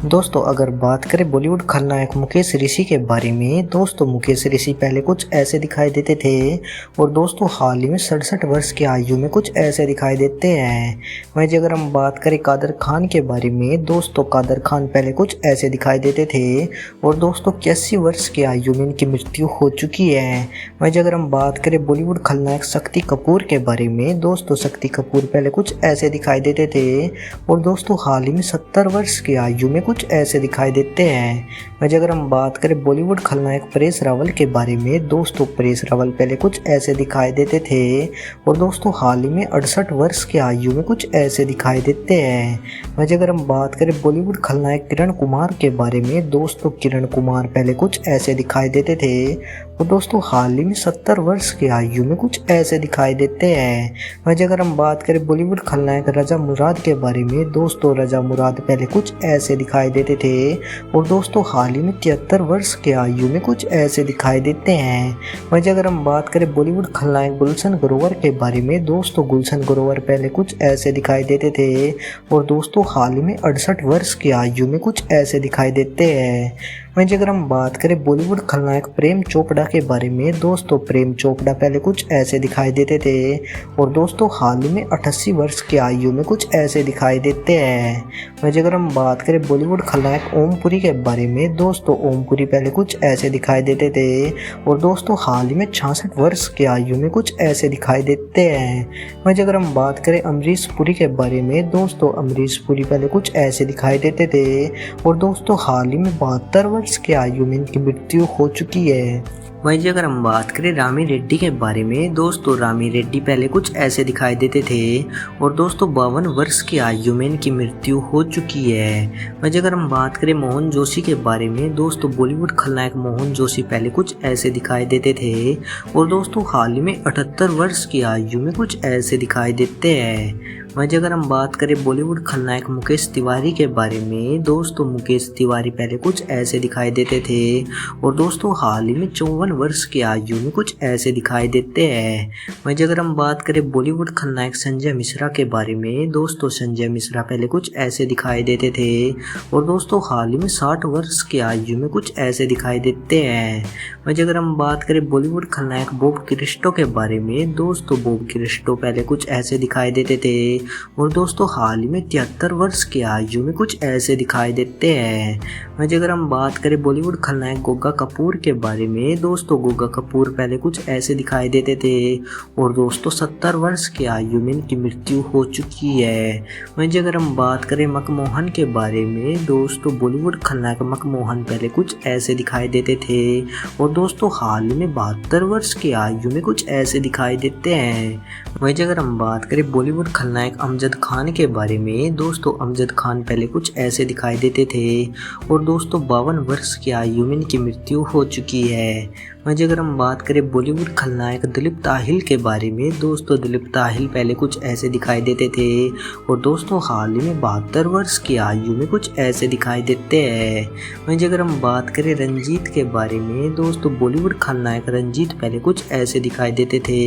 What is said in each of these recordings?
दोस्तों अगर बात करें बॉलीवुड खलनायक मुकेश ऋषि के बारे में, दोस्तों मुकेश ऋषि पहले कुछ ऐसे दिखाई देते थे और दोस्तों हाल ही में 67 वर्ष की आयु में कुछ ऐसे दिखाई देते हैं। वहीं अगर हम बात करें कादर खान के बारे में, दोस्तों कादर खान पहले कुछ ऐसे दिखाई देते थे और दोस्तों 81 वर्ष की आयु में इनकी मृत्यु हो चुकी है। वहीं अगर हम बात करें बॉलीवुड खलनायक शक्ति कपूर के बारे में, दोस्तों शक्ति कपूर पहले कुछ ऐसे दिखाई देते थे और दोस्तों हाल ही में 70 वर्ष की आयु में कुछ ऐसे दिखाई देते हैं। वहीं अगर हम बात करें बॉलीवुड खलनायक परेश रावल के बारे में, दोस्तों परेश रावल पहले कुछ ऐसे दिखाई देते थे और दोस्तों हाल ही में 68 वर्ष की आयु में कुछ ऐसे दिखाई देते हैं। वहीं अगर हम बात करें बॉलीवुड खलनायक किरण कुमार के बारे में, दोस्तों किरण कुमार पहले कुछ ऐसे दिखाई देते थे और दोस्तों हाल ही में 70 वर्ष की आयु में कुछ ऐसे दिखाई देते हैं। वहीं अगर हम बात करें बॉलीवुड खलनायक रजा मुराद के बारे में, दोस्तों रजा मुराद पहले कुछ ऐसे दिखाई देते थे और दोस्तों हाल ही में 73 वर्ष की आयु में कुछ ऐसे दिखाई देते हैं। वहीं अगर हम बात करें बॉलीवुड खलनायक गुलशन ग्रोवर के बारे में, दोस्तों गुलशन ग्रोवर पहले कुछ ऐसे दिखाई देते थे और दोस्तों हाल ही में 68 वर्ष की आयु में कुछ ऐसे दिखाई देते हैं। वहीं अगर हम बात करें बॉलीवुड खलनायक प्रेम चोपड़ा के बारे में, दोस्तों प्रेम चोपड़ा पहले कुछ ऐसे दिखाई देते थे और दोस्तों हाल ही में 88 वर्ष की आयु में कुछ ऐसे दिखाई देते हैं। वहीं अगर हम बात करें बॉलीवुड खलनायक ओमपुरी के बारे में, दोस्तों ओमपुरी पहले कुछ ऐसे दिखाई देते थे और दोस्तों हाल ही में 66 वर्ष की आयु में कुछ ऐसे दिखाई देते हैं। वहीं अगर हम बात करें अमरीश पुरी के बारे में, दोस्तों अमरीश पुरी पहले कुछ ऐसे दिखाई देते थे और दोस्तों हाल ही में 72 वर्ष की आयु में इनकी मृत्यु हो चुकी है। वहीं अगर हम बात करें रामी रेड्डी के बारे में, दोस्तों रामी रेड्डी पहले कुछ ऐसे दिखाई देते थे और दोस्तों 52 वर्ष की आयु में इनकी मृत्यु हो चुकी है। वहीं अगर हम बात करें मोहन जोशी के बारे में, दोस्तों बॉलीवुड खलनायक मोहन जोशी पहले कुछ ऐसे दिखाई देते थे और दोस्तों हाल ही में 78 वर्ष की आयु में कुछ ऐसे दिखाई देते हैं। वहीं अगर हम बात करें बॉलीवुड खलनायक मुकेश तिवारी के बारे में, दोस्तों मुकेश तिवारी पहले कुछ ऐसे दिखाई देते थे और दोस्तों हाल ही में 54 वर्ष की आयु में कुछ ऐसे दिखाई देते हैं। वहीं अगर हम बात करें बॉलीवुड खलनायक संजय मिश्रा के बारे में, दोस्तों संजय मिश्रा पहले कुछ ऐसे दिखाई देते थे और दोस्तों हाल ही में 60 वर्ष की आयु में कुछ ऐसे दिखाई देते हैं। वहीं अगर हम बात करें बॉलीवुड खलनायक बॉब क्रिस्टो के बारे में, दोस्तों बॉब क्रिस्टो पहले कुछ ऐसे दिखाई देते थे और दोस्तों हाल ही में 73 वर्ष की आयु में कुछ ऐसे दिखाई देते हैं। वहीं अगर हम बात करें बॉलीवुड खलनायक गोगा कपूर के बारे में, दोस्तों गोगा कपूर पहले कुछ ऐसे दिखाई देते थे और दोस्तों 70 वर्ष की आयु में इनकी मृत्यु हो चुकी है। वहीं अगर हम बात करें मकमोहन के बारे में, दोस्तों बॉलीवुड खलनायक मकमोहन पहले कुछ ऐसे दिखाई देते थे और दोस्तों हाल ही में 72 वर्ष की आयु में कुछ ऐसे दिखाई देते हैं। वहीं अगर हम बात करें बॉलीवुड खलनायक अमजद खान के बारे में, दोस्तों अमजद खान पहले कुछ ऐसे दिखाई देते थे और दोस्तों 52 वर्ष की आयु में इनकी मृत्यु हो चुकी है। वहीं अगर हम बात करें बॉलीवुड खलनायक दिलीप ताहिल के बारे में, दोस्तों दिलीप ताहिल पहले कुछ ऐसे दिखाई देते थे और दोस्तों हाल ही में 72 वर्ष की आयु में कुछ ऐसे दिखाई देते हैं। वहीं अगर हम बात करें रंजीत के बारे में, दोस्तों बॉलीवुड खलनायक रंजीत पहले कुछ ऐसे दिखाई देते थे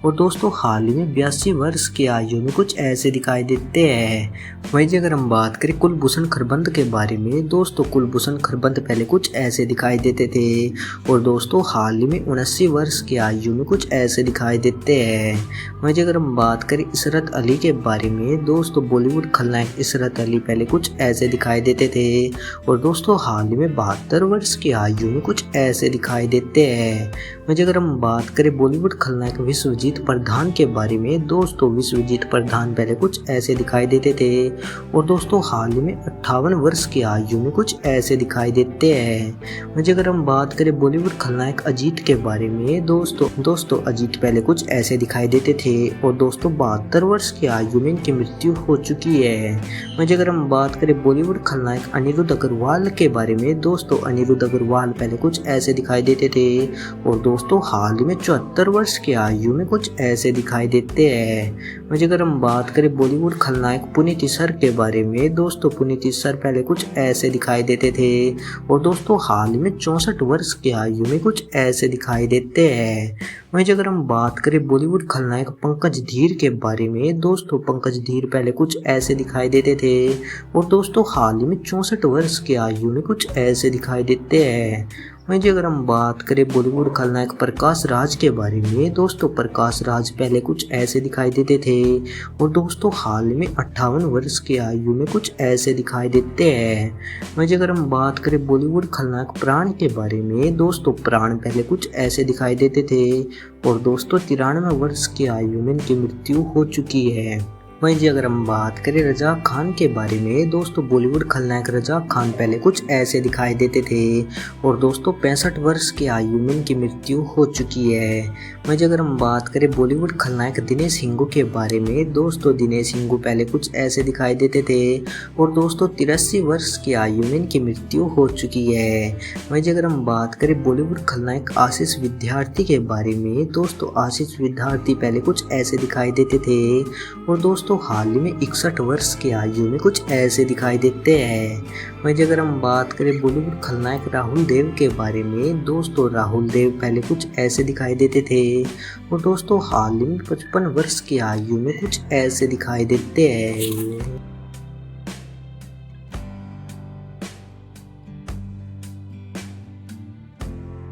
और दोस्तों हाल ही में 82 वर्ष की आयु में कुछ ऐसे दिखाई देते हैं। वहीं अगर हम बात करें कुलभूषण खरबंद के बारे में, दोस्तों कुलभूषण खरबंद पहले कुछ ऐसे दिखाई देते थे और दोस्तों हाल ही में 79 वर्ष की आयु में कुछ ऐसे दिखाई देते हैं। वहीं अगर हम बात करें इशरत अली के बारे में, दोस्तों बॉलीवुड खलनायक इशरत अली पहले कुछ ऐसे दिखाई देते थे और दोस्तों हाल ही में 72 वर्ष की आयु में कुछ ऐसे दिखाई देते हैं। वहीं अगर हम बात करें बॉलीवुड खलनायक विश्वजीत प्रधान के बारे में, दोस्तों विश्वजीत प्रधान पहले कुछ ऐसे दिखाई देते थे और दोस्तों हाल ही में 58 वर्ष की आयु में कुछ ऐसे दिखाई देते हैं। वहीं अगर हम बात करें बॉलीवुड खलनायक अजीत के बारे में, दोस्तों अजीत पहले कुछ ऐसे दिखाई देते थे और दोस्तों 72 वर्ष की आयु में इनकी मृत्यु हो चुकी है। वहीं अगर हम बात करें बॉलीवुड खलनायक अनिरुद्ध अग्रवाल के बारे में, दोस्तों अनिरुद्ध अग्रवाल पहले कुछ ऐसे दिखाई देते थे और दोस्तों हाल ही में 74 वर्ष की आयु में कुछ ऐसे दिखाई देते हैं। वहीं अगर हम बात करें बॉलीवुड खलनायक पुनीत सर के बारे में, दोस्तों पुनीत सर पहले कुछ ऐसे दिखाई देते थे और दोस्तों हाल में 64 वर्ष की आयु में कुछ ऐसे दिखाई देते हैं। वहीं अगर हम बात करें बॉलीवुड खलनायक पंकज धीर के बारे में, दोस्तों पंकज धीर पहले कुछ ऐसे दिखाई देते थे और दोस्तों हाल ही में 64 वर्ष की आयु में कुछ ऐसे दिखाई देते हैं। वहीं अगर हम बात करें बॉलीवुड खलनायक प्रकाश राज के बारे में, दोस्तों प्रकाश राज पहले कुछ ऐसे दिखाई देते थे और दोस्तों हाल में 58 वर्ष की आयु में कुछ ऐसे दिखाई देते हैं। वहीं अगर हम बात करें बॉलीवुड खलनायक प्राण के बारे में, दोस्तों प्राण पहले कुछ ऐसे दिखाई देते थे और दोस्तों 93 वर्ष की आयु में इनकी मृत्यु हो चुकी है। वहीं जी अगर हम बात करें रजाक खान के बारे में, दोस्तों बॉलीवुड खलनायक रजाक खान पहले कुछ ऐसे दिखाई देते थे और दोस्तों 65 वर्ष की आयु में इनकी मृत्यु हो चुकी है। वहीं जी अगर हम बात करें बॉलीवुड खलनायक दिनेश हिंगू के बारे में, दोस्तों दिनेश हिंगू पहले कुछ ऐसे दिखाई देते थे और दोस्तों 83 वर्ष की आयु में इनकी मृत्यु हो चुकी है। वहीं जी अगर हम बात करें बॉलीवुड खलनायक आशीष विद्यार्थी के बारे में, दोस्तों आशीष विद्यार्थी पहले कुछ ऐसे दिखाई देते थे और दोस्तों हाल ही में 61 वर्ष की आयु में कुछ ऐसे दिखाई देते हैं। वहीं अगर हम बात करें बॉलीवुड खलनायक राहुल देव के बारे में, दोस्तों राहुल देव पहले कुछ ऐसे दिखाई देते थे और दोस्तों हाल ही में 55 वर्ष की आयु में कुछ ऐसे दिखाई देते हैं।